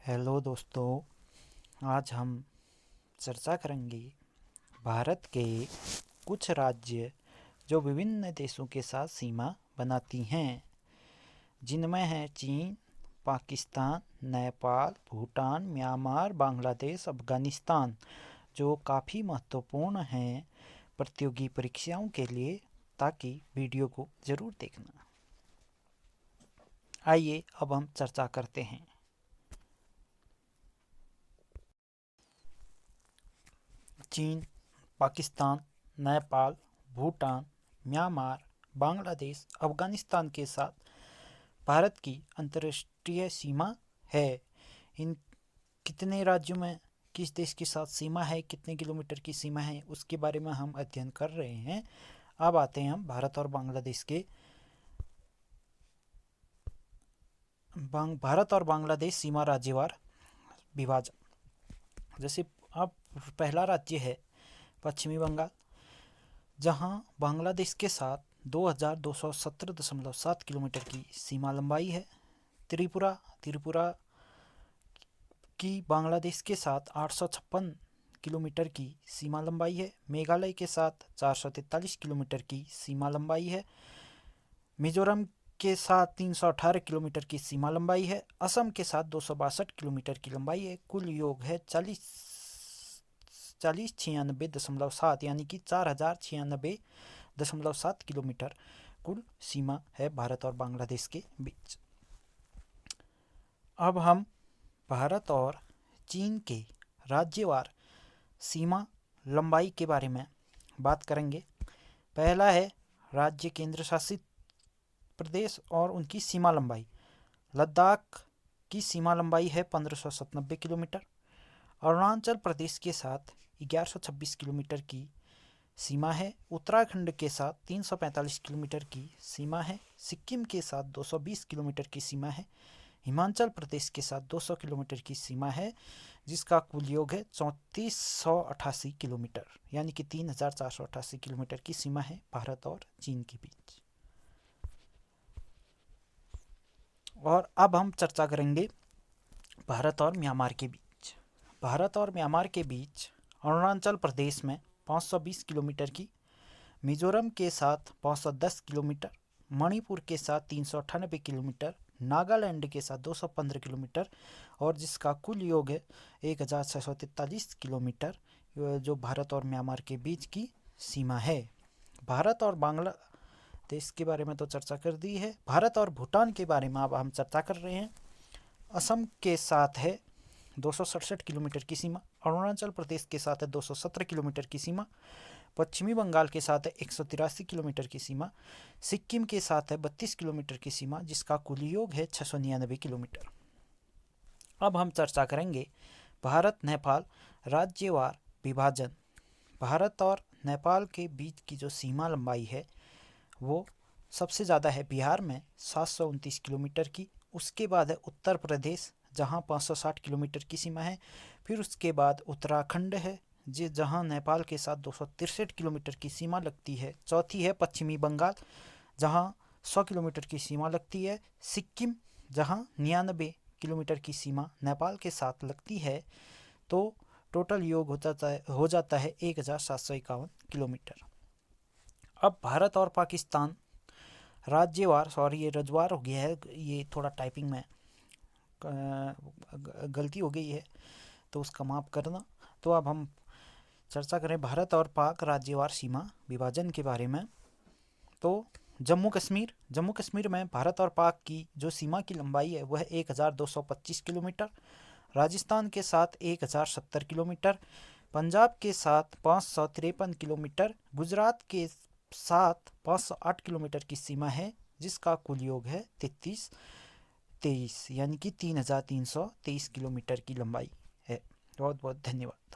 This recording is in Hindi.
हेलो दोस्तों, आज हम चर्चा करेंगे भारत के कुछ राज्य जो विभिन्न देशों के साथ सीमा बनाती हैं, जिनमें है चीन, पाकिस्तान, नेपाल, भूटान, म्यांमार, बांग्लादेश, अफगानिस्तान, जो काफ़ी महत्वपूर्ण हैं प्रतियोगी परीक्षाओं के लिए, ताकि वीडियो को ज़रूर देखना। आइए अब हम चर्चा करते हैं। चीन, पाकिस्तान, नेपाल, भूटान, म्यांमार, बांग्लादेश, अफगानिस्तान के साथ भारत की अंतर्राष्ट्रीय सीमा है। इन कितने राज्यों में किस देश के साथ सीमा है, कितने किलोमीटर की सीमा है, उसके बारे में हम अध्ययन कर रहे हैं। अब आते हैं हम भारत और बांग्लादेश सीमा राज्यवार विभाजन। जैसे अब पहला राज्य है पश्चिमी बंगाल, जहां बांग्लादेश के साथ 2217.7 किलोमीटर की सीमा लंबाई है। त्रिपुरा की बांग्लादेश के साथ 856 किलोमीटर की सीमा लंबाई है। मेघालय के साथ 443 किलोमीटर की सीमा लंबाई है। मिजोरम के साथ 318 किलोमीटर की सीमा लंबाई है। असम के साथ 262 किलोमीटर की लंबाई है। कुल योग है 4096.7 यानी कि 4096.7 किलोमीटर कुल सीमा है भारत और बांग्लादेश के बीच। अब हम भारत और चीन के राज्यवार सीमा लंबाई के बारे में बात करेंगे। पहला है राज्य केंद्र शासित प्रदेश और उनकी सीमा लंबाई। लद्दाख की सीमा लंबाई है 1597 किलोमीटर। अरुणाचल प्रदेश के साथ 1126 किलोमीटर की सीमा है। उत्तराखंड के साथ 345 किलोमीटर की सीमा है। सिक्किम के साथ 220 किलोमीटर की सीमा है। हिमाचल प्रदेश के साथ 200 किलोमीटर की सीमा है, जिसका कुल योग है 3488 किलोमीटर, यानी कि 3488 किलोमीटर की सीमा है भारत और चीन के बीच। और अब हम चर्चा करेंगे भारत और म्यांमार के बीच। भारत और म्यांमार के बीच अरुणाचल प्रदेश में 520 किलोमीटर की, मिजोरम के साथ 510 किलोमीटर, मणिपुर के साथ 398 किलोमीटर, नागालैंड के साथ 215 किलोमीटर, और जिसका कुल योग है 1643 किलोमीटर, जो भारत और म्यांमार के बीच की सीमा है। भारत और बांग्लादेश के बारे में तो चर्चा कर दी है। भारत और भूटान के बारे में अब हम चर्चा कर रहे हैं। असम के साथ है 267 किलोमीटर की सीमा। अरुणाचल प्रदेश के साथ है 217 किलोमीटर की सीमा। पश्चिमी बंगाल के साथ है 183 किलोमीटर की सीमा। सिक्किम के साथ है 32 किलोमीटर की सीमा, जिसका कुल योग है 699 किलोमीटर। अब हम चर्चा करेंगे भारत नेपाल राज्यवार विभाजन। भारत और नेपाल के बीच की जो सीमा लंबाई है वो सबसे ज़्यादा है बिहार में 729 किलोमीटर की। उसके बाद है उत्तर प्रदेश, जहाँ 560 किलोमीटर की सीमा है। फिर उसके बाद उत्तराखंड है, जहाँ नेपाल के साथ 263 किलोमीटर की सीमा लगती है। चौथी है पश्चिमी बंगाल, जहाँ 100 किलोमीटर की सीमा लगती है। सिक्किम, जहाँ 99 किलोमीटर की सीमा नेपाल के साथ लगती है। तो टोटल योग हो जाता है 1751 किलोमीटर। अब भारत और पाकिस्तान राज्यवार, सॉरी ये रजवार हो गया है, ये थोड़ा टाइपिंग में गलती हो गई है, तो उसका माफ़ करना। तो अब हम चर्चा करें भारत और पाक राज्यवार सीमा विभाजन के बारे में। तो जम्मू कश्मीर में भारत और पाक की जो सीमा की लंबाई है वह 1225 किलोमीटर। राजस्थान के साथ 1070 किलोमीटर, पंजाब के साथ 553 किलोमीटर, गुजरात के साथ 508 किलोमीटर की सीमा है, जिसका कुल योग है 3323, यानी कि 3323 किलोमीटर की लंबाई है। बहुत बहुत धन्यवाद।